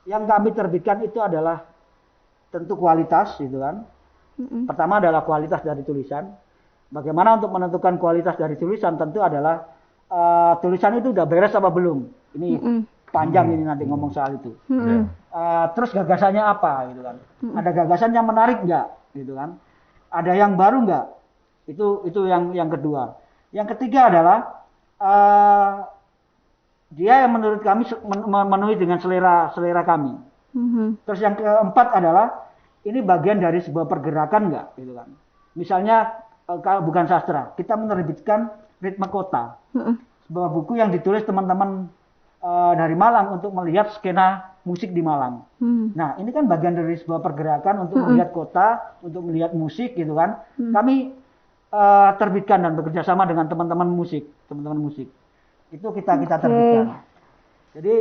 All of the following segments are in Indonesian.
Yang kami terbitkan itu adalah tentu kualitas, gitu kan. Pertama adalah kualitas dari tulisan. Bagaimana untuk menentukan kualitas dari tulisan? Tentu adalah tulisan itu udah beres apa belum. Ini panjang ini nanti ngomong soal itu. Terus gagasannya apa, gitu kan. Ada gagasan yang menarik nggak, gitu kan. Ada yang baru nggak? Itu yang kedua. Yang ketiga adalah dia yang menurut kami memenuhi dengan selera kami. Terus yang keempat adalah ini bagian dari sebuah pergerakan nggak, gitu kan. Misalnya kalau bukan sastra, kita menerbitkan Ritme Kota, sebuah buku yang ditulis teman-teman dari Malang untuk melihat skena musik di Malang. Nah, ini kan bagian dari sebuah pergerakan untuk melihat kota, untuk melihat musik, gitu kan. Kami terbitkan dan bekerja sama dengan teman-teman musik. Itu kita terbitkan. Jadi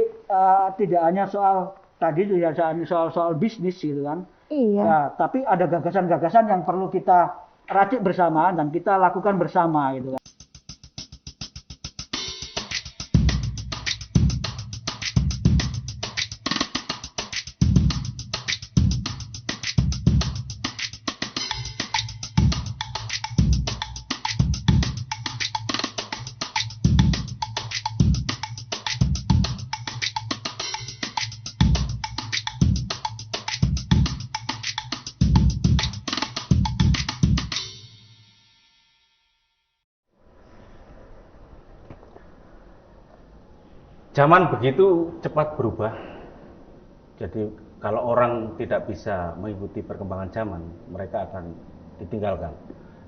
tidak hanya soal tadi itu ya, soal bisnis, gitu kan. Iya. Ya, tapi ada gagasan-gagasan yang perlu kita racik bersama dan kita lakukan bersama, gitu kan. Zaman begitu cepat berubah. Jadi kalau orang tidak bisa mengikuti perkembangan zaman, mereka akan ditinggalkan.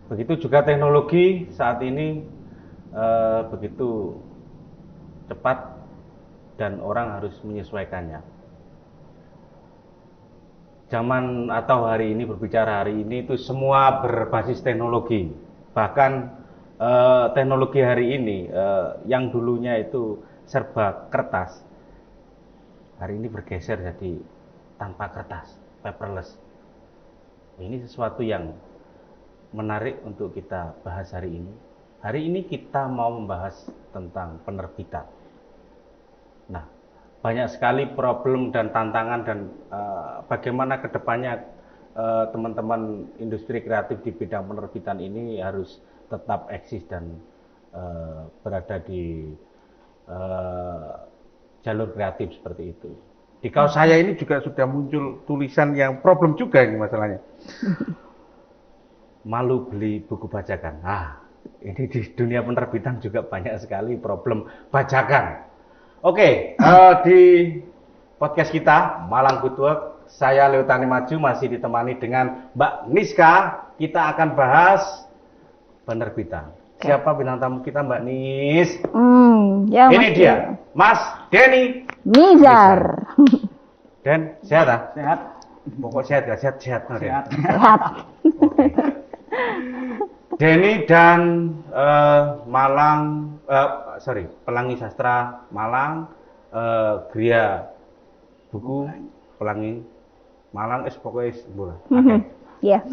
Begitu juga teknologi saat ini begitu cepat dan orang harus menyesuaikannya. Zaman atau hari ini, berbicara hari ini itu semua berbasis teknologi. Bahkan teknologi hari ini yang dulunya itu serba kertas, hari ini bergeser jadi tanpa kertas, paperless. Ini sesuatu yang menarik untuk kita bahas hari ini. Hari ini kita mau membahas tentang penerbitan. Nah, banyak sekali problem dan tantangan dan bagaimana kedepannya teman-teman industri kreatif di bidang penerbitan ini harus tetap eksis dan berada di jalur kreatif seperti itu. Di kaos saya ini juga sudah muncul tulisan yang problem juga ini masalahnya. Malu beli buku bajakan. Nah, ini di dunia penerbitan juga banyak sekali problem bajakan. Oke, di podcast kita Malang Good Work, saya Leo Tani Maju masih ditemani dengan Mbak Niska. Kita akan bahas penerbitan. Siapa bintang tamu kita, Mbak Nis? Ya, ini dia, Mas Denny Mizar. Den, sehat ah? Sehat. Pokok sehat ya, sehat. Sehat. Denny dan Pelangi Sastra Malang, Gria Buku Pelangi Malang, pokoknya bola. Oke. Iya.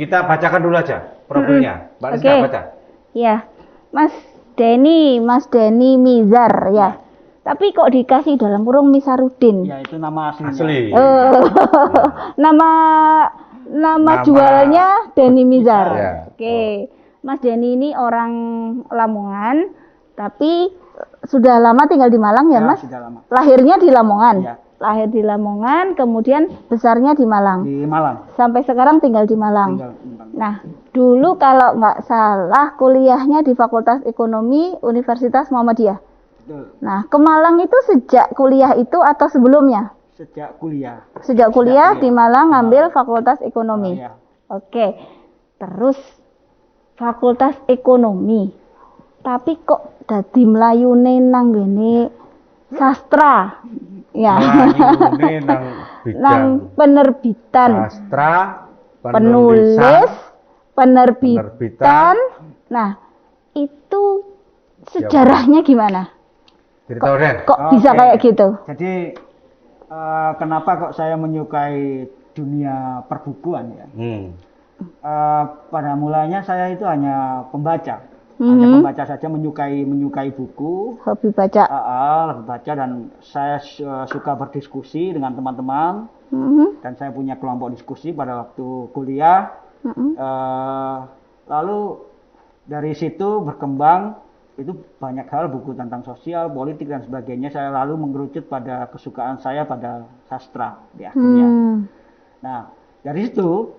Kita bacakan dulu aja profilnya. Mbak Niska baca. Iya. Mas Denny Mizar ya. Tapi kok dikasih dalam kurung Mizarudin? Ya, itu nama aslinya. Asli. Nama jualnya Denny Mizar. Ya. Oke. Mas Denny ini orang Lamongan, tapi sudah lama tinggal di Malang ya, Mas? Sudah lama. Lahirnya di Lamongan. Ya. Lahir di Lamongan, kemudian besarnya di Malang. Di Malang. Sampai sekarang tinggal di Malang. Nah, dulu kalau nggak salah kuliahnya di Fakultas Ekonomi Universitas Muhammadiyah. Betul. Nah, ke Malang itu sejak kuliah itu atau sebelumnya? Sejak kuliah. Sejak kuliah di Malang ngambil Fakultas Ekonomi. Ya. Oke. Terus Fakultas Ekonomi. Tapi kok dadi mlayune nang ngene sastra? Ya. Nang penerbitan. Sastra, penulis, penerbitan. Nah, itu sejarahnya gimana? Kok bisa kayak gitu? Jadi kenapa kok saya menyukai dunia perbukuan ya? Pada mulanya saya itu hanya pembaca. hanya membaca saja, menyukai buku, hobi baca. Hobi baca, dan saya suka berdiskusi dengan teman-teman, dan saya punya kelompok diskusi pada waktu kuliah. Lalu dari situ berkembang, itu banyak hal, buku tentang sosial, politik dan sebagainya. Saya lalu mengerucut pada kesukaan saya pada sastra di akhirnya. Nah, dari situ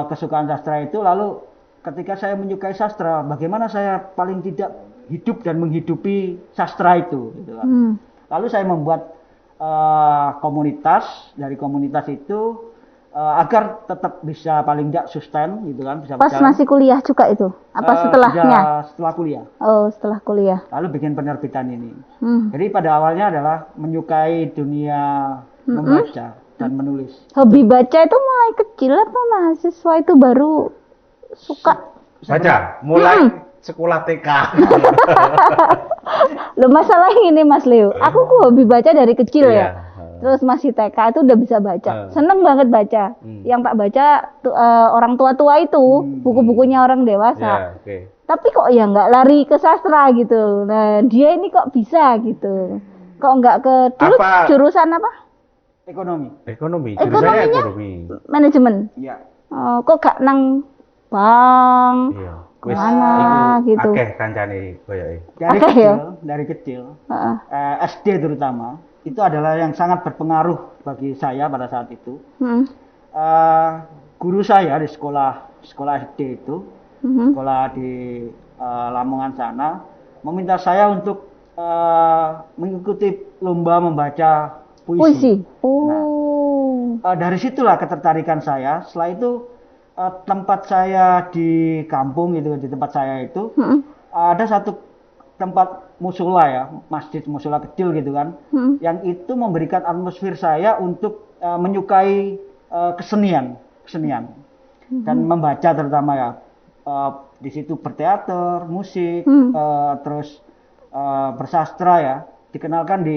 kesukaan sastra itu, lalu ketika saya menyukai sastra, bagaimana saya paling tidak hidup dan menghidupi sastra itu, gitu kan. Lalu saya membuat komunitas. Dari komunitas itu agar tetap bisa paling tidak sustain, gitu kan, bisa pas masih kuliah juga itu? Apa setelahnya? Setelah kuliah. Oh, setelah kuliah. Lalu bikin penerbitan ini. Jadi pada awalnya adalah menyukai dunia membaca dan menulis. Hobi baca itu mulai kecil apa mahasiswa itu baru suka? Baca mulai sekolah TK. Loh, masalah ini Mas Leo, aku kok hobi baca dari kecil ya. Terus masih TK itu udah bisa baca. Seneng banget baca. Yang tak baca orang tua-tua itu, buku-bukunya orang dewasa. Tapi kok ya nggak lari ke sastra gitu. Nah, dia ini kok bisa gitu. Kok nggak ke dulu jurusan apa? Ekonomi. Jurusannya ekonomi. Manajemen. Iya. Kok gak nang bang? Iya. Mana gitu. Akeh kancane koyoke. Dari kecil. SD terutama. Itu adalah yang sangat berpengaruh bagi saya pada saat itu. Guru saya di sekolah SD itu, sekolah di Lamongan sana, meminta saya untuk mengikuti lomba membaca puisi. Nah, dari situlah ketertarikan saya. Setelah itu tempat saya di kampung itu, di tempat saya itu ada satu tempat mushola ya, masjid mushola kecil gitu kan, yang itu memberikan atmosfer saya untuk menyukai kesenian dan membaca terutama ya. Di situ berteater, musik, terus bersastra ya, dikenalkan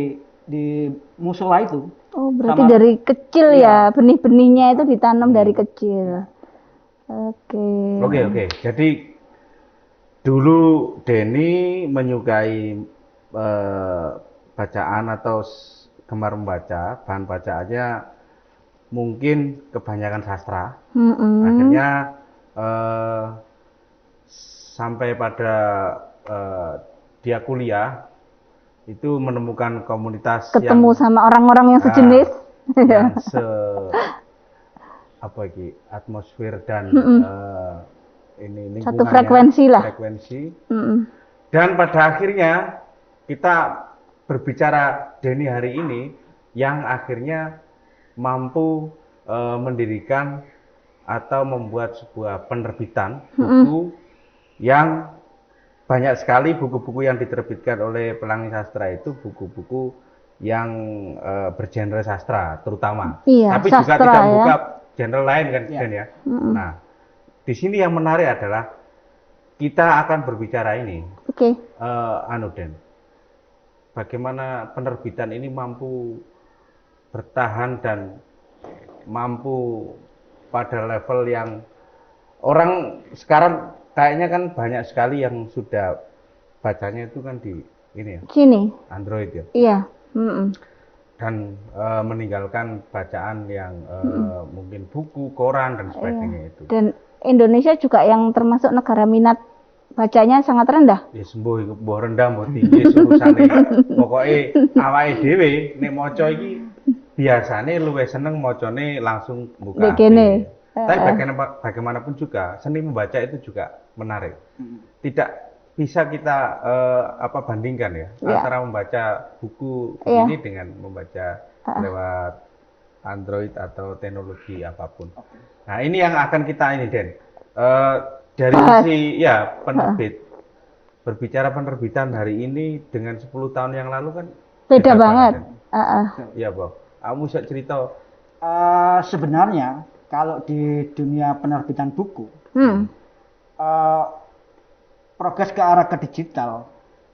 di mushola itu. Oh, berarti dari kecil ya, benih-benihnya itu ditanam dari kecil. Oke. Jadi dulu Denny menyukai bacaan atau gemar membaca, bahan bacaannya mungkin kebanyakan sastra. Akhirnya sampai pada dia kuliah itu menemukan komunitas ketemu sama orang-orang yang sejenis, yang atmosfer dan ini satu frekuensi lah. Dan pada akhirnya kita berbicara Denny hari ini yang akhirnya mampu mendirikan atau membuat sebuah penerbitan buku yang banyak sekali buku-buku yang diterbitkan oleh Pelangi Sastra itu buku-buku yang bergenre sastra terutama. Tapi juga tidak membuka genre lain kan ya. Nah, di sini yang menarik adalah kita akan berbicara ini. Den, bagaimana penerbitan ini mampu bertahan dan mampu pada level yang orang sekarang kayaknya kan banyak sekali yang sudah bacanya itu kan di ini ya. Android ya. Iya. Dan meninggalkan bacaan yang mungkin buku, koran dan sebagainya itu. Dan Indonesia juga yang termasuk negara minat bacanya sangat rendah. Ya sembuh rendah mbok tinggi urusane. Pokoke awake dhewe nek maca iki biasane luwih seneng macane langsung buka. Tapi bagaimanapun juga seni membaca itu juga menarik. Tidak bisa kita bandingkan ya antara membaca buku ini dengan membaca lewat Android atau teknologi apapun. Nah, ini yang akan kita ini Den. Dari sisi penerbit. Berbicara penerbitan hari ini dengan 10 tahun yang lalu kan beda banget. Iya, Boh. Kamu bisa cerita sebenarnya kalau di dunia penerbitan buku progres ke arah ke digital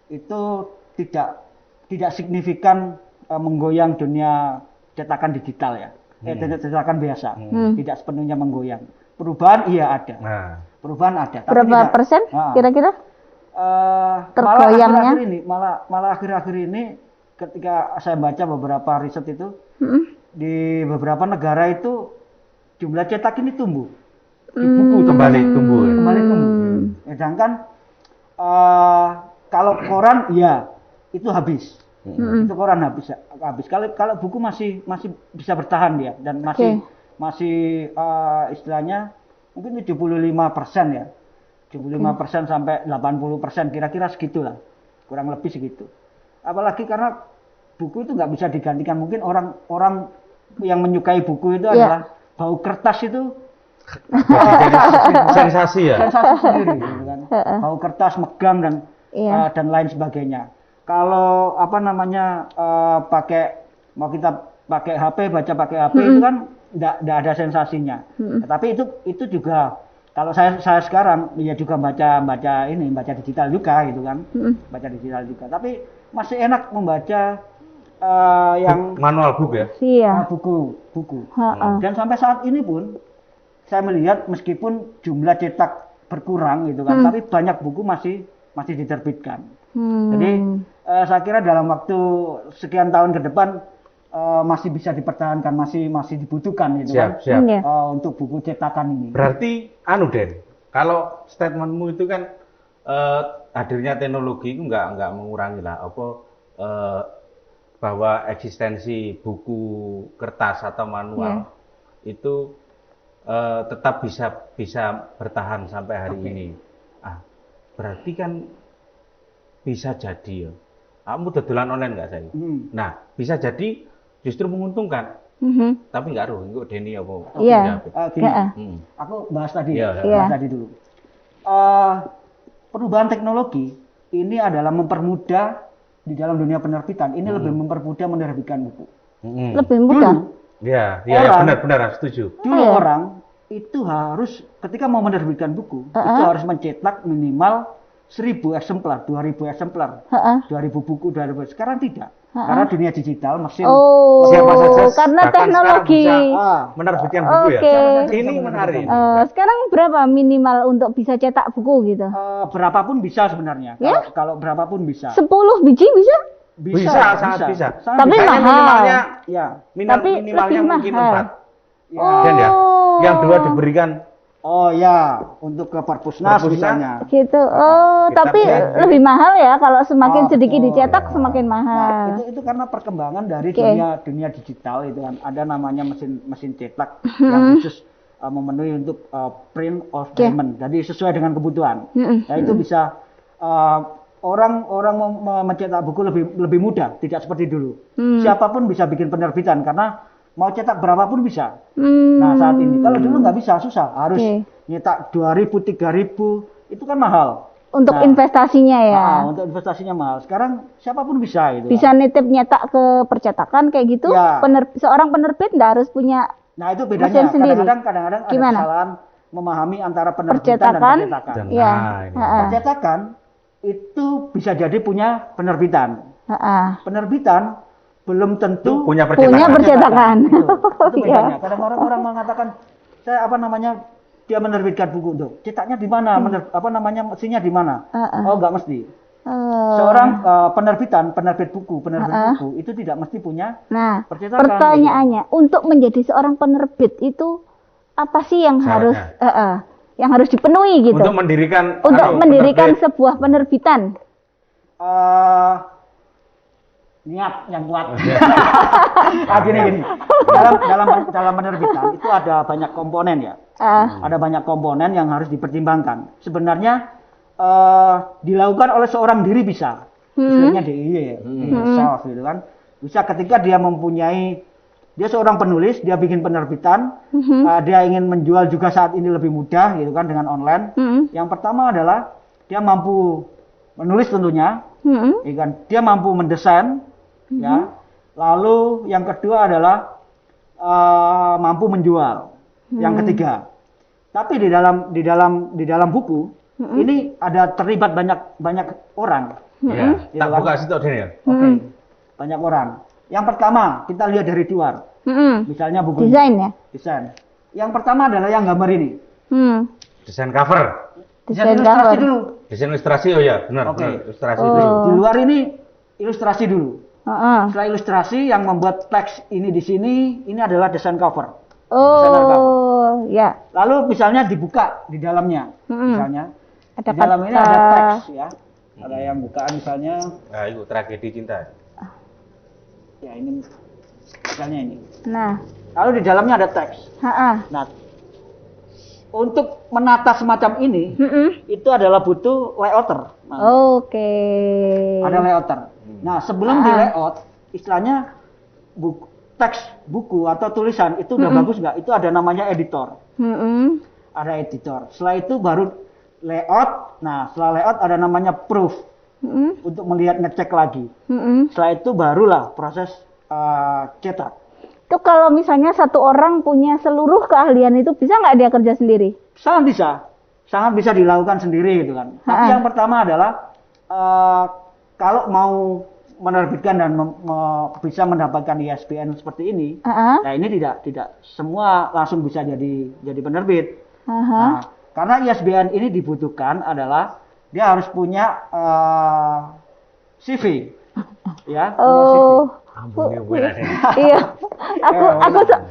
itu tidak signifikan menggoyang dunia cetakan digital ya. Cetakan biasa, tidak sepenuhnya menggoyang. Perubahan iya ada. Perubahan ada. Berapa persen kira-kira? tergoyangnya. Malah akhir-akhir ini ketika saya baca beberapa riset itu di beberapa negara itu jumlah cetak ini tumbuh. Di buku kembali tumbuh. Sedangkan kalau koran ya itu habis. Itu koran habis. Kalau buku masih bisa bertahan dia dan masih istilahnya mungkin 75% ya. 75% sampai 80% kira-kira segitulah. Kurang lebih segitu. Apalagi karena buku itu nggak bisa digantikan. Mungkin orang yang menyukai buku itu adalah bau kertas itu sensasi ya. Sensasi sendiri, gitu kan. Bau kertas megang dan lain sebagainya. Kalau mau kita pakai HP, baca pakai HP itu kan nggak ada sensasinya. Tapi itu juga kalau saya sekarang ya juga baca digital juga gitu kan. Baca digital juga. Tapi masih enak membaca yang manual book ya. Iya. Buku. Dan sampai saat ini pun saya melihat meskipun jumlah cetak berkurang gitu kan, tapi banyak buku masih diterbitkan. Jadi saya kira dalam waktu sekian tahun ke depan masih bisa dipertahankan, masih dibutuhkan gitu kan. Untuk buku cetakan ini. Berarti Den, kalau statementmu itu kan hadirnya teknologi itu nggak mengurangi lah bahwa eksistensi buku kertas atau manual itu tetap bisa bertahan sampai hari ini. Berarti kan bisa jadi ya. Kamu dodolan online nggak saya? Nah, bisa jadi justru menguntungkan. Tapi nggak rugi. Kok Denny apa? Iya. Aku bahas tadi. Bahas tadi dulu. Perubahan teknologi ini adalah mempermudah di dalam dunia penerbitan. Ini lebih mempermudah menerbitkan buku. Lebih mudah. Iya, benar, setuju. Dulu orang itu harus ketika mau menerbitkan buku itu harus mencetak minimal 1.000 eksemplar, 2.000 eksemplar, 2.000 buku, 2.000. Sekarang tidak. Karena dunia digital mesin siapa saja karena teknologi bisa menerbitkan buku ya. Ini menarik. Sekarang berapa minimal untuk bisa cetak buku gitu? Berapapun bisa sebenarnya. Kalau berapapun bisa. 10 biji bisa? Sangat bisa. Tapi mahal. Minimalnya mungkin 4. Dan yang 2 diberikan. Untuk ke perpusnas misalnya. Gitu. Tapi lebih mahal ya kalau semakin sedikit dicetak semakin mahal. Nah, itu karena perkembangan dari dunia digital itu kan. Ada namanya mesin cetak yang khusus memenuhi untuk print of diamond. Jadi sesuai dengan kebutuhan. Itu bisa orang mencetak buku lebih mudah, tidak seperti dulu. Siapapun bisa bikin penerbitan karena mau cetak berapapun bisa. Nah saat ini, kalau dulu nggak bisa, susah. Harus nyetak 2.000, 3.000, itu kan mahal. Untuk investasinya ya. Untuk investasinya mahal. Sekarang siapapun bisa. Bisa nitip nyetak ke percetakan kayak gitu. Seorang penerbit nggak harus punya. Nah itu bedanya. Kadang-kadang ada kesalahan memahami antara penerbitan dan percetakan. Percetakan itu bisa jadi punya penerbitan. Penerbitan belum tentu punya percetakan. Itu bedanya. Kadang orang mengatakan dia menerbitkan buku tuh. Cetaknya di mana? Mesinnya di mana? Enggak mesti. Seorang penerbit buku itu tidak mesti punya percetakan. Pertanyaannya, untuk menjadi seorang penerbit itu apa sih yang harus dipenuhi gitu? Untuk mendirikan sebuah penerbitan. Niat yang kuat. Gini. Dalam penerbitan itu ada banyak komponen ya. Ada banyak komponen yang harus dipertimbangkan. Sebenarnya dilakukan oleh seorang diri bisa. Istilahnya DIY, self gitu kan. Bisa ketika dia seorang penulis, dia bikin penerbitan, dia ingin menjual juga saat ini lebih mudah gitu kan dengan online. Yang pertama adalah dia mampu menulis tentunya, dia mampu mendesain. Ya, lalu yang kedua adalah mampu menjual. Yang ketiga, tapi di dalam buku ini ada terlibat banyak orang. Tak buka situ ya. Banyak orang. Yang pertama kita lihat dari luar, misalnya buku desain ya. Desain. Yang pertama adalah yang gambar ini. Desain cover. Desain ilustrasi dulu. Desain ilustrasi, oh ya, benar. Oke. Ilustrasi dulu. Di luar ini ilustrasi dulu. Setelah ilustrasi yang membuat teks ini di sini, ini adalah desain cover. Oh, ya. Lalu misalnya dibuka di dalamnya, misalnya Ada di dalam ini kata- ada teks ya. Ada yang bukaan misalnya, Nah, itu tragedi cinta. ya ini misalnya ini. Nah, Lalu di dalamnya ada teks. Nah, untuk menata semacam ini, itu adalah butuh layouter. Nah, Oke. ada layouter. Nah, sebelum di layout, istilahnya teks buku atau tulisan itu udah bagus nggak? Itu ada namanya editor. Ada editor. Setelah itu baru layout. Nah, setelah layout ada namanya proof untuk melihat ngecek lagi. Setelah itu barulah proses cetak. Itu kalau misalnya satu orang punya seluruh keahlian itu bisa nggak dia kerja sendiri? Sangat bisa dilakukan sendiri gitu kan. Tapi yang pertama adalah kalau mau menerbitkan dan bisa mendapatkan ISBN seperti ini, nah ini tidak semua langsung bisa jadi penerbit. Nah, karena ISBN ini dibutuhkan adalah dia harus punya CV, ya. Oh. Ampun, Iya,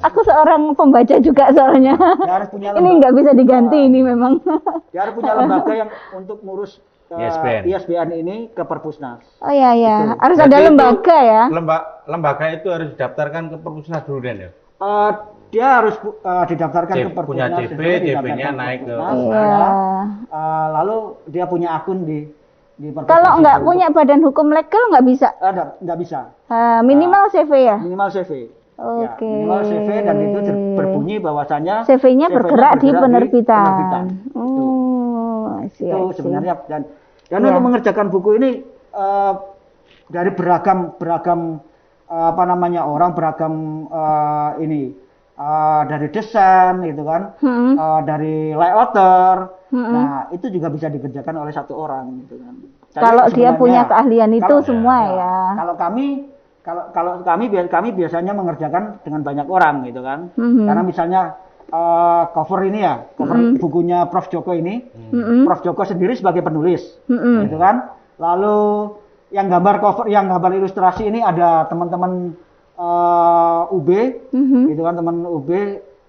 aku seorang pembaca juga soalnya. Dia harus punya Ini nggak bisa diganti ini memang. Dia harus punya lembaga yang untuk ngurus ISBN ini ke Perpusnas. Oh iya ya, Gitu. harus Jadi ada itu lembaga ya. Lembaga itu harus didaftarkan ke Perpusnas dulu Dan ya. Dia harus didaftarkan ke Perpusnas. Punya CP, DP-nya naik ke lalu dia punya akun di Perpusnas. Kalau nggak punya badan hukum legal nggak bisa. Nggak bisa. Minimal CV ya. Minimal CV. Oke. Ya, minimal CV dan itu berbunyi bahwasanya CV-nya bergerak di penerbitan. Itu sebenarnya dan untuk mengerjakan buku ini dari beragam apa namanya orang beragam ini dari desain gitu kan, dari layouter. Nah, itu juga bisa dikerjakan oleh satu orang gitu kan. Jadi kalau dia punya keahlian itu semua ya. Kalau kami biasanya mengerjakan dengan banyak orang gitu kan. Karena misalnya cover ini ya, cover bukunya Prof Joko ini, Prof Joko sendiri sebagai penulis, gitu kan. Lalu yang gambar ilustrasi ini ada teman-teman UB, gitu kan, teman UB.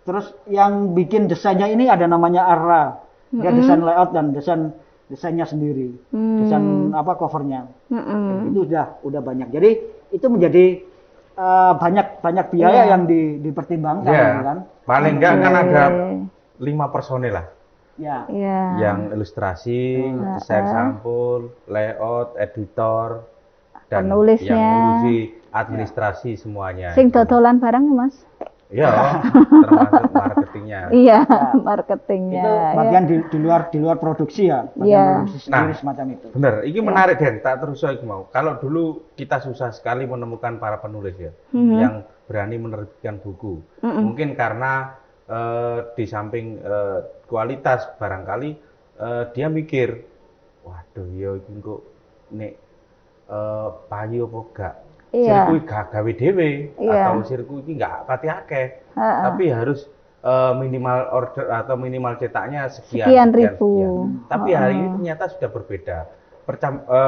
Terus yang bikin desainnya ini ada namanya Arra, dia desain layout dan desainnya sendiri, desain covernya. Itu udah banyak. Jadi itu menjadi banyak biaya yang dipertimbangkan, gitu kan. Paling enggak kan ada 5 personil lah. Ya. Yang ilustrasi, desain sampul, layout, editor, dan penulisnya, yang ngurusi administrasi semuanya. Sing dodolan barang Mas. Iya, termasuk marketingnya. Iya, marketingnya. Itu bagian di luar produksi ya, bagian produksi sendiri semacam itu. Bener, ini menarik Den, tak terus saya mau. Kalau dulu kita susah sekali menemukan para penulis ya, yang berani menerbitkan buku. Mungkin karena di samping kualitas barangkali dia mikir, waduh, yo iki kok nek payu apa gak? Sirku gawe dhewe atau sirku iki enggak pati akeh. Tapi harus minimal order atau minimal cetaknya sekian ribu. Tapi hari ini ternyata sudah berbeda.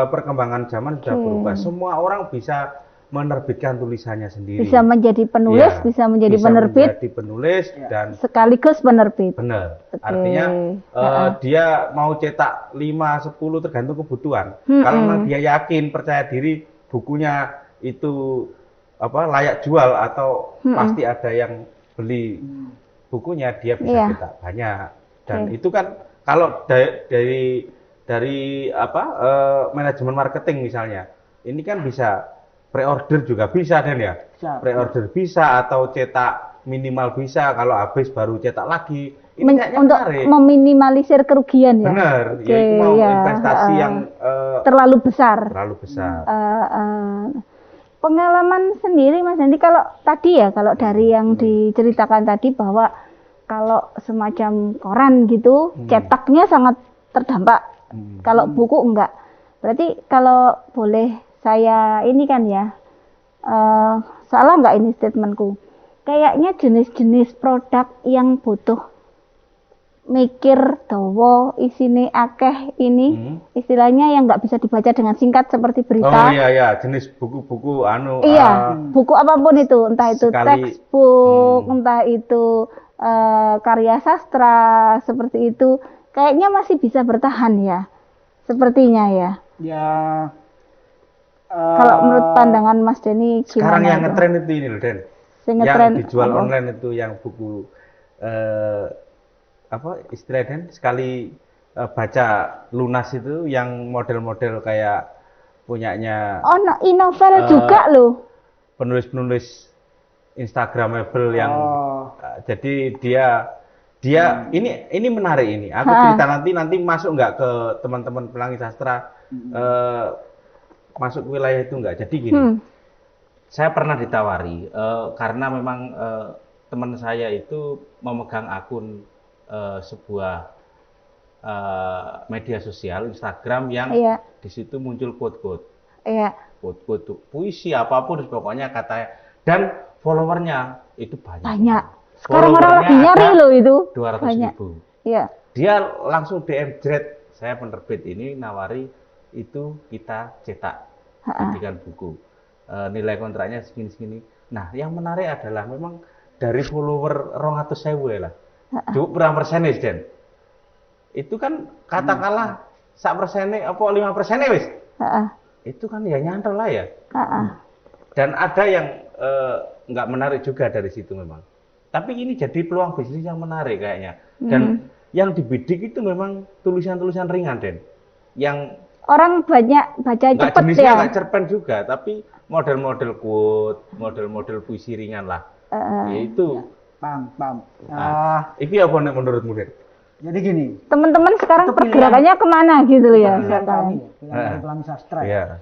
Perkembangan zaman sudah berubah. Semua orang bisa menerbitkan tulisannya sendiri. Bisa menjadi penulis, bisa menjadi penerbit. Menjadi penulis dan sekaligus penerbit. Benar. Artinya dia mau cetak 5, 10 tergantung kebutuhan. Kalau dia yakin, percaya diri bukunya itu layak jual atau pasti ada yang beli bukunya, dia bisa cetak banyak. Dan itu kan kalau dari manajemen marketing misalnya, ini kan bisa pre-order juga bisa Dan ya. Pre-order bisa atau cetak minimal bisa, kalau habis baru cetak lagi. Ini untuk meminimalisir kerugian ya. Benar, ya itu mau investasi yang terlalu besar. Pengalaman sendiri Mas Andi, kalau tadi ya, kalau dari yang diceritakan tadi bahwa kalau semacam koran gitu, cetaknya sangat terdampak. Kalau buku enggak. Berarti kalau boleh saya ini kan ya, salah enggak ini statementku? Kayaknya jenis-jenis produk yang butuh mikir dawa isine akeh ini istilahnya yang nggak bisa dibaca dengan singkat seperti berita. Oh iya jenis buku-buku buku apapun itu, entah itu Sekali, textbook, entah itu karya sastra seperti itu, kayaknya masih bisa bertahan ya, sepertinya ya. Ya. Kalau menurut pandangan Mas Denny gimana? Sekarang yang ngetren itu ini loh Den, yang dijual online itu yang buku apa istilahnya sekali baca lunas itu yang model-model kayak punyanya novel juga loh, penulis-penulis Instagramable yang jadi dia ini menarik ini. Aku cerita nanti masuk nggak ke teman-teman pelangi sastra masuk wilayah itu nggak. Jadi gini, saya pernah ditawari karena memang teman saya itu memegang akun sebuah media sosial Instagram yang di situ muncul quote-quote, quote-quote puisi apapun pokoknya katanya, dan followernya itu banyak. Sekarang orang lagi nyari loh itu 200.000. Dia langsung DM Jret, saya penerbit ini nawari itu kita cetak jadikan buku, nilai kontraknya segini-segini. Nah yang menarik adalah memang dari follower 200.000 lah. Cukup berapa persennya, Den? Itu kan katakanlah sak persennya apa 5% wis. Itu kan ya nyantol lah ya. Dan ada yang nggak menarik juga dari situ memang. Tapi ini jadi peluang bisnis yang menarik kayaknya. Dan yang dibidik itu memang tulisan-tulisan ringan, Den. Yang orang banyak baca cepat jenisnya nggak cerpen juga, tapi model-model quote, model-model puisi ringan lah. Yaitu paham. Iki apa nih menurutmu, Den? Jadi gini, teman-teman sekarang pergerakannya kemana gitu ya? Pilihan kami, pilihan pelangi sastra. Ya.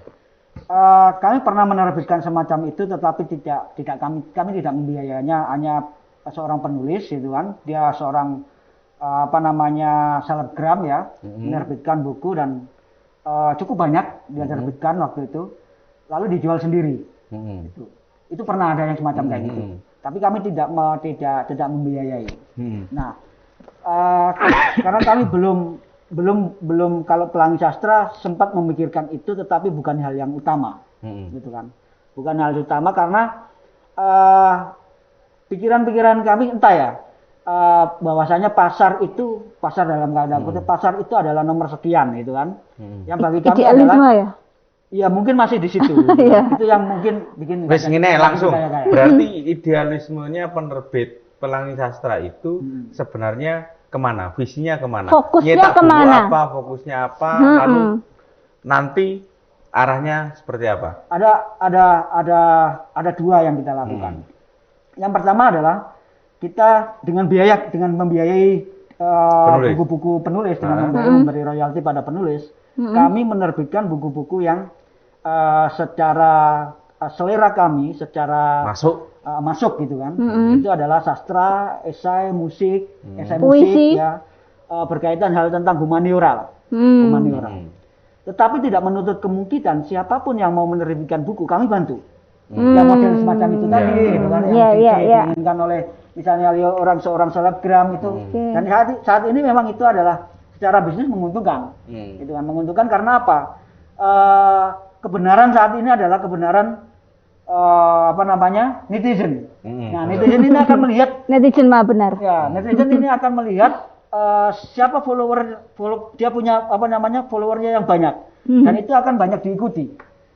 Kami pernah menerbitkan semacam itu, tetapi tidak kami tidak membiayainya, hanya seorang penulis gitu kan. Dia seorang selebgram ya, menerbitkan buku dan cukup banyak dia terbitkan waktu itu, lalu dijual sendiri. Itu pernah ada yang semacam kayak gitu. Tapi kami tidak membiayai. Nah, karena kami belum kalau pelangi sastra sempat memikirkan itu, tetapi bukan hal yang utama, gitu kan? Bukan hal utama karena pikiran-pikiran kami entah ya, bahwasanya pasar dalam keadaan kutip pasar itu adalah nomor sekian, gitu kan? Yang bagi kami adalah ya? Ya mungkin masih di situ. Itu yang mungkin bikin. Wes ngene langsung. Berarti idealismenya penerbit pelangi sastra itu sebenarnya kemana? Visinya kemana? Fokusnya kemana? Fokusnya apa? Lalu nanti arahnya seperti apa? Ada dua yang kita lakukan. Yang pertama adalah kita dengan membiayai buku-buku penulis dengan memberi royalti pada penulis, kami menerbitkan buku-buku yang secara selera kami, secara masuk gitu kan. Itu adalah sastra, esai, musik, puisi ya, berkaitan hal tentang humaniora. Tetapi tidak menutup kemungkinan siapapun yang mau menerbitkan buku kami bantu. Yang model semacam itu tadi, gitu kan, yang diinginkan oleh misalnya seorang selebgram itu. Dan saat ini memang itu adalah secara bisnis menguntungkan. Gitu kan, menguntungkan karena apa? Kebenaran saat ini adalah kebenaran netizen. Nah, netizen ini akan melihat netizen mah benar. Ya, netizen ini akan melihat siapa dia punya followernya yang banyak, dan itu akan banyak diikuti.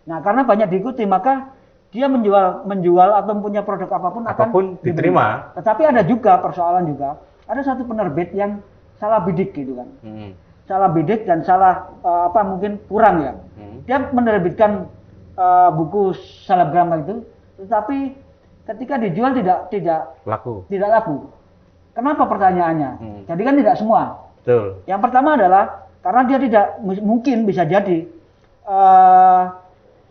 Nah, karena banyak diikuti maka dia menjual atau punya produk apapun diterima. Tetapi ada juga persoalan juga, ada satu penerbit yang salah bidik gitu kan. Salah bidik dan salah mungkin kurang ya. Dia menerbitkan buku selebgram itu, tetapi ketika dijual tidak laku. Kenapa pertanyaannya? Jadi kan tidak semua. Betul. Yang pertama adalah karena dia tidak mungkin bisa jadi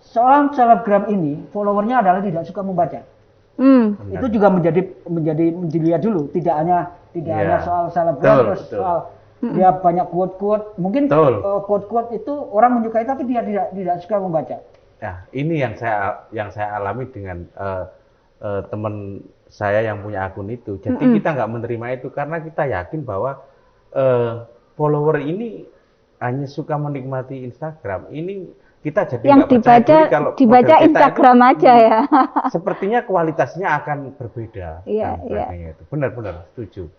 seorang selebgram ini followernya adalah tidak suka membaca. Itu juga menjadi dilihat dulu. Tidak hanya soal selebgram, soal dia banyak quote-quote. Mungkin quote-quote itu orang menyukai tapi dia tidak suka membaca. Nah, ini yang saya alami dengan teman saya yang punya akun itu. Jadi kita nggak menerima itu karena kita yakin bahwa follower ini hanya suka menikmati Instagram. Ini kita jadi yang nggak percaya diri kalau dibaca model kita Instagram itu, aja ya. sepertinya kualitasnya akan berbeda. Iya, dan sebagainya itu. Benar-benar setuju.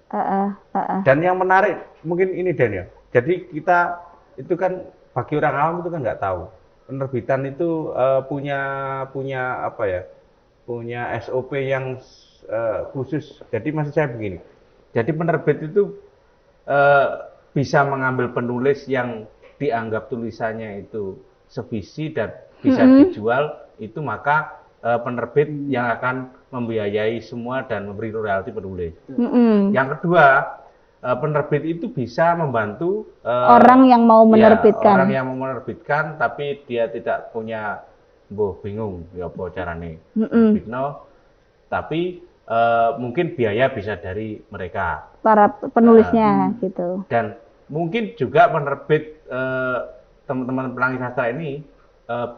Dan yang menarik mungkin ini Daniel. Jadi kita itu kan bagi orang awam itu kan nggak tahu. Penerbitan itu punya apa ya? Punya SOP yang khusus. Jadi maksud saya begini. Jadi penerbit itu bisa mengambil penulis yang dianggap tulisannya itu sevisi dan bisa dijual, itu maka penerbit yang akan membiayai semua dan memberi royalti penulis. Yang kedua, penerbit itu bisa membantu orang yang mau menerbitkan. Orang yang mau menerbitkan tapi dia tidak punya bingung ya apa carane. Tapi mungkin biaya bisa dari mereka. Para penulisnya gitu. Dan mungkin juga penerbit teman-teman Pelangi Sastra ini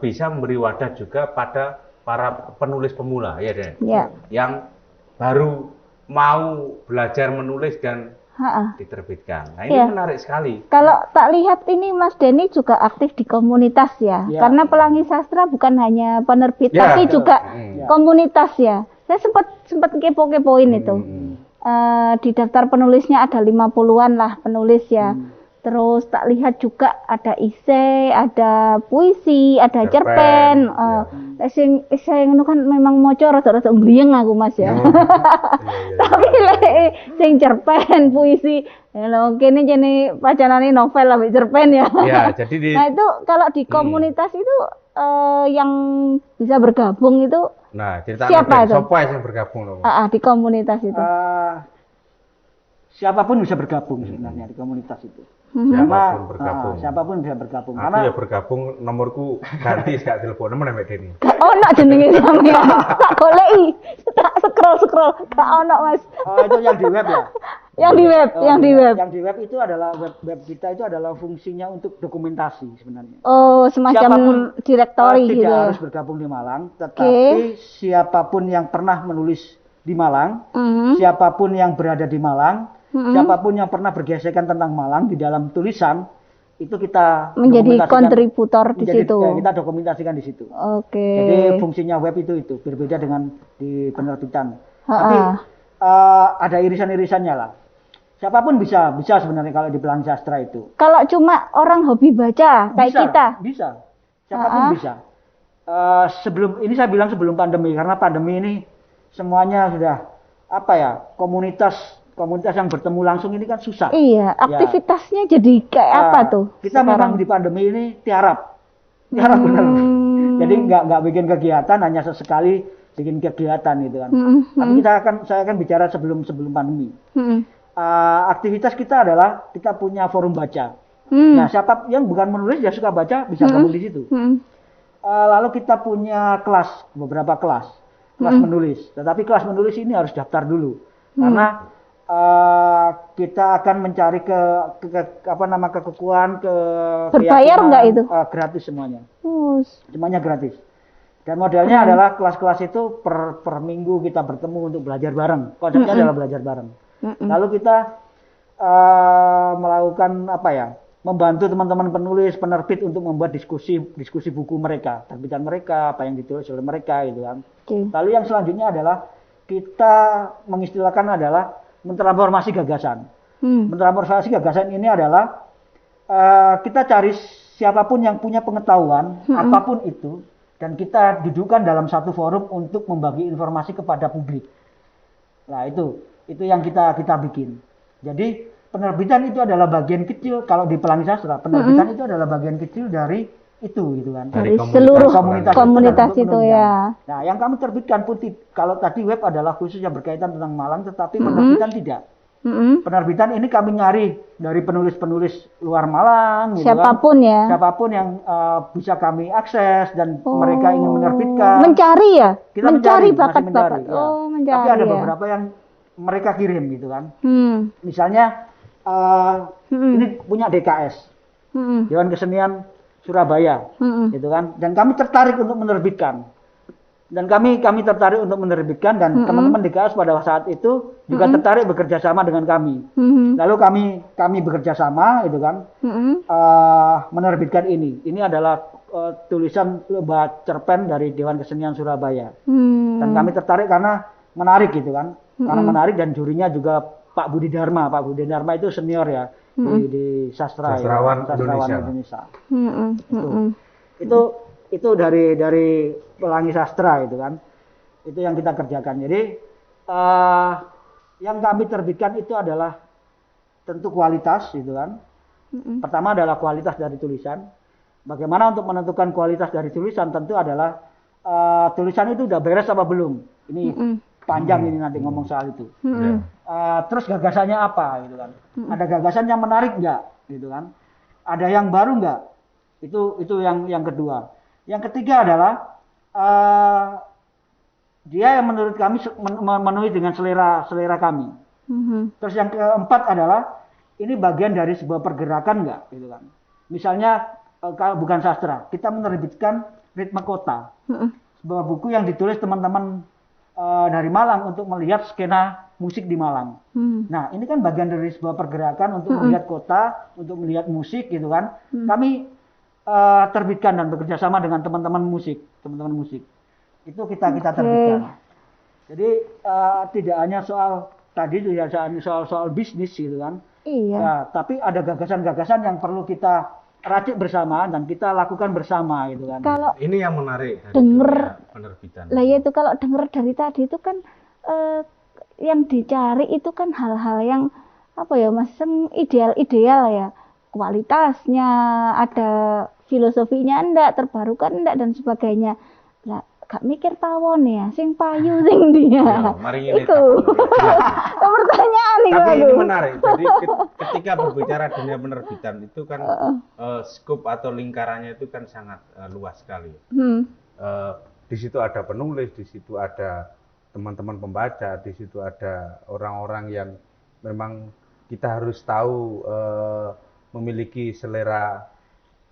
bisa memberi wadah juga pada para penulis pemula ya Den. Ya. Yang baru mau belajar menulis dan diterbitkan. Nah ini menarik sekali. Kalau tak lihat ini Mas Denny juga aktif di komunitas ya. Karena Pelangi Sastra bukan hanya penerbit tapi juga komunitas ya. Saya sempat kepo-kepoin itu. Di daftar penulisnya ada 50-an lah penulis ya. Terus tak lihat juga ada esai, ada puisi, ada cerpen. Saya ngono kan memang maca rada-rada ngliyeng aku Mas ya. Tapi sing cerpen, puisi, lho kene jene pacanane novel ambek cerpen ya. Jadi nah itu kalau di komunitas itu yang bisa bergabung itu siapa itu? Siapa yang bergabung loh? Di komunitas itu. Siapapun bisa bergabung sebenarnya di komunitas itu. Siapapun bisa bergabung. Aku ya bergabung, nomorku ganti gak telepon Mbak Denny. Gak ono jenenge sampean. Tak goleki, tak scroll, gak ono Mas. Itu yang di web ya. Yang di web. Yang di web itu adalah web kita itu adalah fungsinya untuk dokumentasi sebenarnya. Oh, semacam direktori gitu. Tidak harus bergabung di Malang, tetapi siapapun yang pernah menulis di Malang, siapapun yang berada di Malang, siapapun yang pernah bergesekan tentang Malang di dalam tulisan, itu kita menjadi kontributor di situ. Kita dokumentasikan di situ. Jadi fungsinya web itu berbeda dengan di penerbitan. Tapi ada irisan-irisannya lah. Siapapun bisa sebenarnya kalau di Pelangi Sastra itu. Kalau cuma orang hobi baca kayak kita. Bisa. Siapapun bisa. Saya bilang sebelum pandemi, karena pandemi ini semuanya sudah komunitas yang bertemu langsung ini kan susah. Iya, aktivitasnya jadi kayak apa tuh? Kita memang di pandemi ini tiarap benar. Jadi nggak bikin kegiatan, hanya sesekali bikin kegiatan gitu kan. Tapi saya akan bicara sebelum pandemi. Aktivitas kita adalah kita punya forum baca. Nah, siapa yang bukan menulis ya suka baca bisa gabung di situ. Lalu kita punya beberapa kelas menulis. Tetapi kelas menulis ini harus daftar dulu karena kita akan mencari kekuatan berbayar nggak itu? Gratis semuanya. Semuanya gratis. Dan modelnya adalah kelas-kelas itu per minggu kita bertemu untuk belajar bareng. Konsepnya adalah belajar bareng. Lalu kita melakukan membantu teman-teman penerbit untuk membuat diskusi buku mereka, terbitan mereka, apa yang ditulis oleh mereka gitu kan. Lalu yang selanjutnya adalah kita mengistilahkan adalah mentransformasi gagasan. Mentransformasi gagasan ini adalah kita cari siapapun yang punya pengetahuan apapun itu dan kita dudukkan dalam satu forum untuk membagi informasi kepada publik. Nah, itu yang kita bikin. Jadi penerbitan itu adalah bagian kecil kalau di Pelangi Sastra. Penerbitan itu adalah bagian kecil dari itu gitu kan. Dari seluruh komunitas itu ya. Nah, yang kami terbitkan pun kalau tadi web adalah khusus yang berkaitan tentang Malang, tetapi penerbitan tidak. Penerbitan ini kami nyari dari penulis-penulis luar Malang, gitu siapapun kan. Ya. Siapapun yang bisa kami akses dan mereka ingin menerbitkan. Mencari ya. Kita mencari bakat-bakat. Ya. Tapi ada beberapa yang mereka kirim gitu kan. Misalnya ini punya DKS, Dewan Kesenian Surabaya, gitu kan. Dan kami tertarik untuk menerbitkan. Dan kami tertarik untuk menerbitkan, dan teman-teman di KAUS pada saat itu juga tertarik bekerja sama dengan kami. Lalu kami bekerja sama gitu kan, menerbitkan ini. Ini adalah tulisan lebah cerpen dari Dewan Kesenian Surabaya. Dan kami tertarik karena menarik gitu kan. Karena menarik, dan jurinya juga Pak Budi Dharma. Pak Budi Dharma itu senior ya di sastrawan Indonesia. Itu dari Pelangi Sastra itu kan. Itu yang kita kerjakan. Jadi yang kami terbitkan itu adalah tentu kualitas gitu kan. Pertama adalah kualitas dari tulisan. Bagaimana untuk menentukan kualitas dari tulisan? Tentu adalah tulisan itu udah beres apa belum. Ini panjang ini nanti ngomong soal itu. Terus gagasannya apa gitu kan? Ada gagasan yang menarik nggak gitu kan? Ada yang baru nggak? Itu yang kedua. Yang ketiga adalah dia yang menurut kami memenuhi dengan selera kami. Terus yang keempat adalah ini bagian dari sebuah pergerakan nggak gitu kan? Misalnya kalau bukan sastra, kita menerbitkan Ritme Kota, sebuah buku yang ditulis teman-teman dari Malang untuk melihat skena musik di Malang. Nah, ini kan bagian dari sebuah pergerakan untuk melihat kota, untuk melihat musik gitu kan. Kami terbitkan dan bekerja sama dengan teman-teman musik. Itu kita terbitkan. Jadi tidak hanya soal tadi itu ya, soal bisnis gitu kan. Iya. Ya, tapi ada gagasan-gagasan yang perlu kita racik bersama dan kita lakukan bersama gitu kan. Kalau ini yang menarik dari penerbitan. Lah ya itu kalau dengar dari tadi itu kan yang dicari itu kan hal-hal yang apa ya Mas, ideal ya. Kualitasnya, ada filosofinya enggak, terbarukan enggak, dan sebagainya. Lah gak mikir pawon ya, sing payu sing dia. Mari ini itu pertanyaan nih. Tapi ini menarik. Jadi ketika berbicara dunia penerbitan itu kan skop atau lingkarannya itu kan sangat luas sekali. Di situ ada penulis, di situ ada teman-teman pembaca, di situ ada orang-orang yang memang kita harus tahu memiliki selera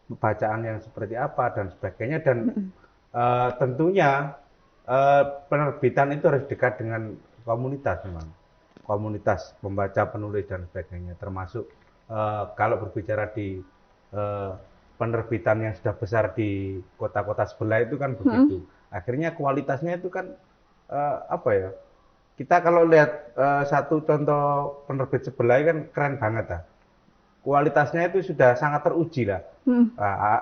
bacaan yang seperti apa dan sebagainya, dan tentunya penerbitan itu harus dekat dengan komunitas, memang komunitas pembaca, penulis dan sebagainya, termasuk kalau berbicara di penerbitan yang sudah besar di kota-kota sebelah itu kan begitu. Akhirnya kualitasnya itu kan apa ya, kita kalau lihat satu contoh penerbit sebelah kan keren banget lah. Kualitasnya itu sudah sangat teruji lah.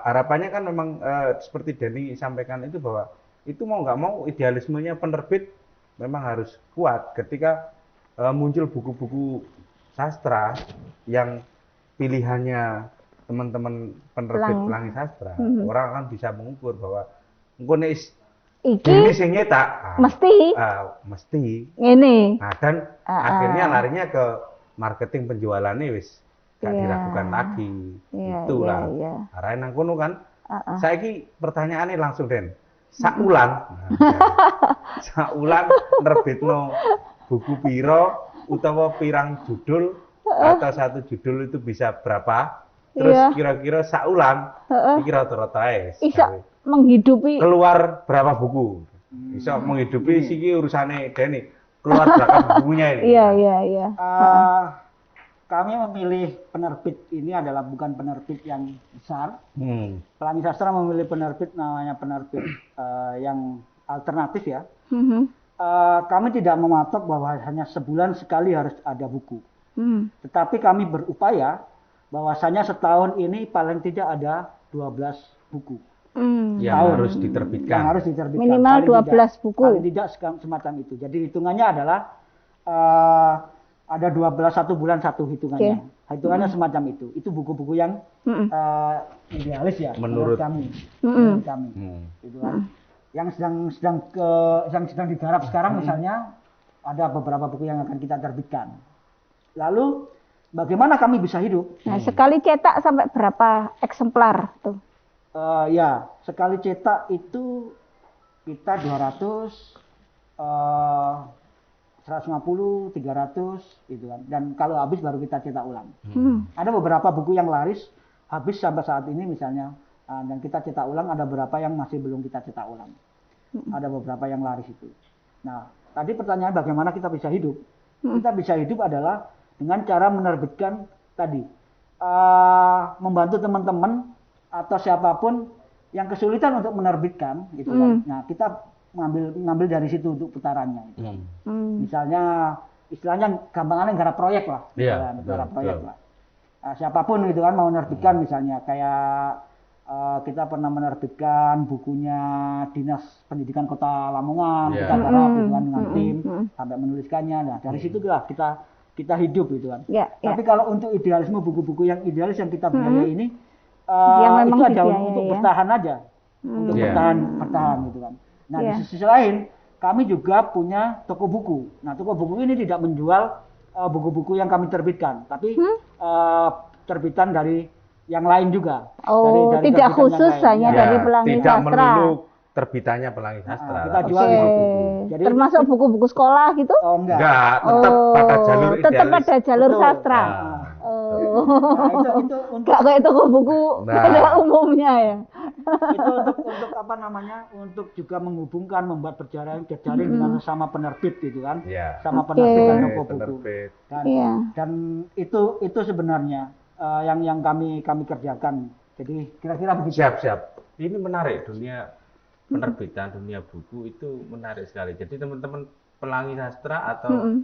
Harapannya kan memang seperti Denny sampaikan itu, bahwa itu mau nggak mau idealismenya penerbit memang harus kuat. Ketika muncul buku-buku sastra yang pilihannya teman-teman penerbit Pelangi Sastra, orang kan bisa mengukur bahwa ini sing nyetak mesti ini. Nah, dan akhirnya larinya ke marketing penjualannya wis gak diragukan lagi. Itulah. Arahin nang kono kan. Saiki pertanyaannya langsung Den. Saulan nerbitno buku piro utawa pirang judul atau satu judul itu bisa berapa? Terus kira-kira saulan iki rata-rata iso menghidupi keluar berapa buku? Iso menghidupi siki urusane Denny. Keluar berapa bukunya ini? Iya. Kami memilih penerbit ini adalah bukan penerbit yang besar. Pelangi Sastra memilih penerbit namanya penerbit yang alternatif ya. Kami tidak mematok bahwa hanya sebulan sekali harus ada buku. Tetapi kami berupaya bahwasanya setahun ini paling tidak ada 12 buku. Yang harus diterbitkan. Minimal 12 buku. Paling tidak semacam itu. Jadi hitungannya adalah ada 12 satu bulan satu hitungannya. Hitungannya semacam itu. Itu buku-buku yang idealis ya menurut kami. Menurut kami. Itu kan. Yang sedang digarap sekarang misalnya ada beberapa buku yang akan kita terbitkan. Lalu bagaimana kami bisa hidup? Nah, sekali cetak sampai berapa eksemplar tuh? Ya, sekali cetak itu kita 200 150, 300 gitu kan. Dan kalau habis baru kita cetak ulang. Ada beberapa buku yang laris habis sampai saat ini misalnya, dan kita cetak ulang, ada beberapa yang masih belum kita cetak ulang. Ada beberapa yang laris itu. Nah, tadi pertanyaan bagaimana kita bisa hidup? Kita bisa hidup adalah dengan cara menerbitkan tadi, membantu teman-teman atau siapapun yang kesulitan untuk menerbitkan, gitu kan. Nah, kita ngambil dari situ untuk putarannya. Gitu. Misalnya, istilahnya gampangannya negara proyek lah, negara proyek lah. Siapapun gitu kan mau menerbitkan misalnya kayak kita pernah menerbitkan bukunya Dinas Pendidikan Kota Lamongan, kita garap gitu kan dengan tim sampai menuliskannya. Nah, dari situ lah kita hidup gitu kan. Tapi kalau untuk idealisme buku-buku yang idealis yang kita biayai ini itu ada untuk bertahan aja. Untuk bertahan gitu kan. Nah, di sisi lain kami juga punya toko buku. Nah, toko buku ini tidak menjual buku-buku yang kami terbitkan, tapi terbitan dari yang lain juga. Dari tidak khusus hanya dari Pelangi tidak Sastra. Tidak melulu terbitannya Pelangi Sastra. Kita jual buku-buku. Jadi termasuk buku-buku sekolah gitu? Oh, enggak. Tetap pada jalur idealis. Tetap pada jalur sastra. Nah, itu untuk kayak toko buku pada umumnya ya. Itu untuk apa namanya? Untuk juga menghubungkan, membuat berjaring dengan sama penerbit gitu kan. Sama penerbit dan toko buku. Dan itu sebenarnya yang kami kerjakan. Jadi kira-kira begitu. Siap. Ini menarik, dunia penerbitan, dunia buku itu menarik sekali. Jadi teman-teman Pelangi Sastra atau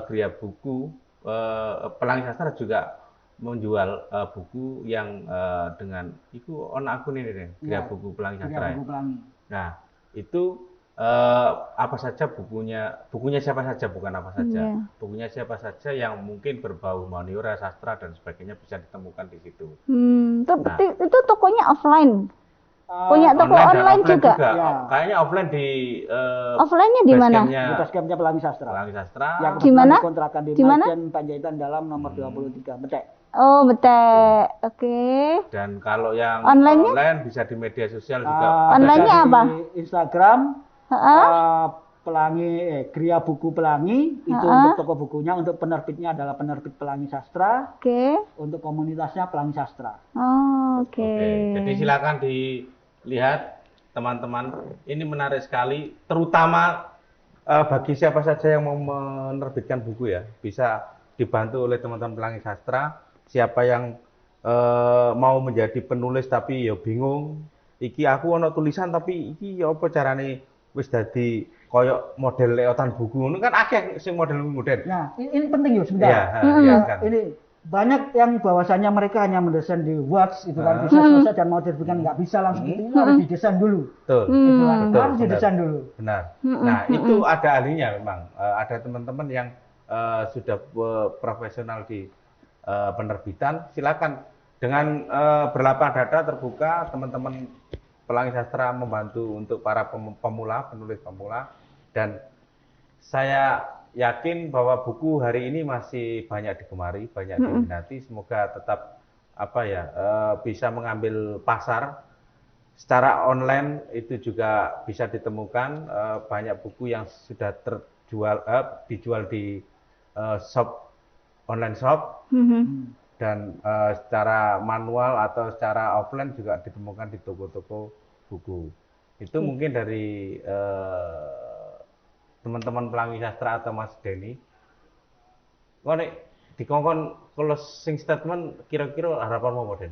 Gria Buku, Pelangi Sastra juga menjual buku yang dengan itu akun ini nih, Gria Buku Pelangi Sastra. Nah, itu apa saja bukunya siapa saja, bukan apa saja. Bukunya siapa saja yang mungkin berbau humaniora, sastra dan sebagainya bisa ditemukan di situ. Itu tokonya offline. Punya toko online juga. Kayaknya offline di offline-nya di mana? Di Basecampnya Pelangi Sastra. Yang gimana? Kontrakan di Majen Panjaitan Dalam nomor 23, Betek. Oh, Betek. Oke. Dan kalau yang online bisa di media sosial juga. Online-nya apa? Di Instagram. Pelangi Gria Buku Pelangi itu untuk toko bukunya, untuk penerbitnya adalah penerbit Pelangi Sastra. Untuk komunitasnya Pelangi Sastra. Oke. Jadi silakan dilihat teman-teman, ini menarik sekali, terutama bagi siapa saja yang mau menerbitkan buku ya, bisa dibantu oleh teman-teman Pelangi Sastra. Siapa yang mau menjadi penulis tapi ya bingung, iki aku ono tulisan tapi iki ya apa carane wis dadi koyok model leotan buku, itu kan akeh sing model modern. Nah, ini penting ya sebenarnya. Ini banyak yang bahwasanya mereka hanya mendesain di Word itu kan, bisa selesai dan mau diterbitkan nggak bisa langsung itu harus didesain dulu. Harus didesain dulu. Benar. Nah, itu ada ahlinya memang. Ada teman-teman yang sudah profesional di penerbitan. Silakan dengan berlapang dada terbuka, teman-teman Pelangi Sastra membantu untuk para pemula, penulis pemula, dan saya yakin bahwa buku hari ini masih banyak digemari, banyak diminati. Semoga tetap bisa mengambil pasar secara online, itu juga bisa ditemukan banyak buku yang sudah dijual di online shop, dan secara manual atau secara offline juga ditemukan di toko-toko buku. Itu mungkin dari teman-teman Pelangi Sastra atau Mas Denny. Dikongkon closing statement, kira-kira harapan mau Den?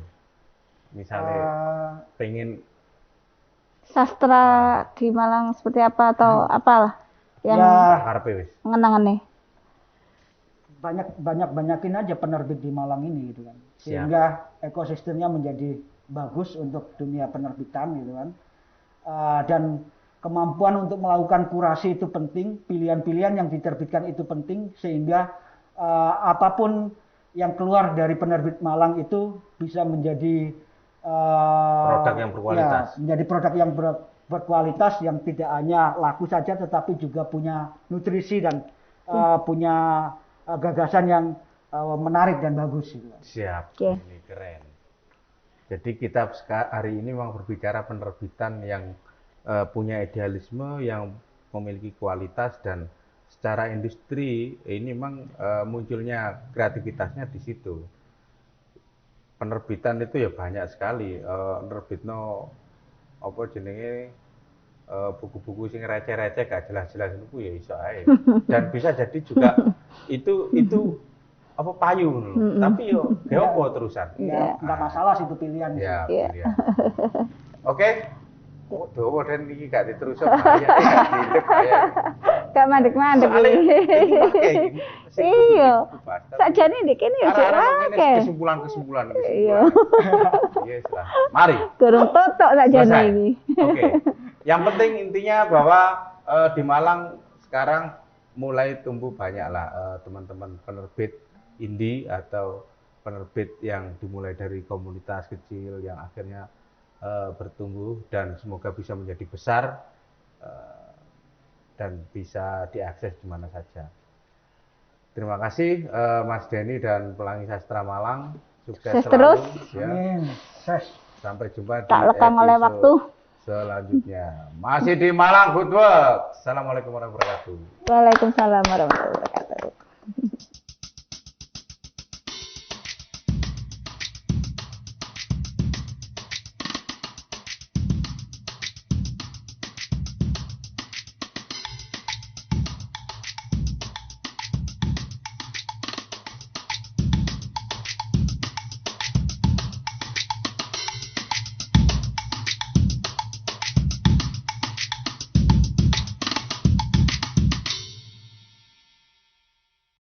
Misalnya pengen sastra di Malang seperti apa atau apalah yang mengenangan nih. Banyakin aja penerbit di Malang ini gitu kan, sehingga ekosistemnya menjadi bagus untuk dunia penerbitan gitu kan, dan kemampuan untuk melakukan kurasi itu penting, pilihan-pilihan yang diterbitkan itu penting, sehingga apapun yang keluar dari penerbit Malang itu bisa menjadi produk yang berkualitas, menjadi produk yang berkualitas, yang tidak hanya laku saja tetapi juga punya nutrisi dan punya gagasan yang menarik dan bagus. Siap, ini keren. Jadi kita hari ini memang berbicara penerbitan yang punya idealisme, yang memiliki kualitas, dan secara industri ini memang munculnya kreativitasnya di situ. Penerbitan itu ya banyak sekali. Nerbitno apa jenenge buku-buku sing receh-receh gak jelas-jelas itu ya iso ae. Dan bisa jadi juga itu apa payu loh. Tapi yo ge opo terusan. Ya, enggak masalah sih itu pilihan. Ya, pilihan. Oke. Oh, dowo dan iki gak diterus bahaya, gak diindek bahaya. Gak mandek-mandek iki. Iya. Sakjane ndek kene ya akeh. Kesimpulan. Iya. Yes lah. Mari. Durung totok sakjane iki. Oke. Yang penting intinya bahwa di Malang sekarang mulai tumbuh banyaklah teman-teman penerbit indie atau penerbit yang dimulai dari komunitas kecil yang akhirnya bertumbuh dan semoga bisa menjadi besar dan bisa diakses di mana saja. Terima kasih Mas Denny dan Pelangi Sastra Malang. Sukses terus. Ya. Amin. Sampai jumpa di tak lekang oleh waktu selanjutnya. Masih di Malang Good Work. Assalamualaikum warahmatullahi wabarakatuh. Waalaikumsalam warahmatullahi wabarakatuh.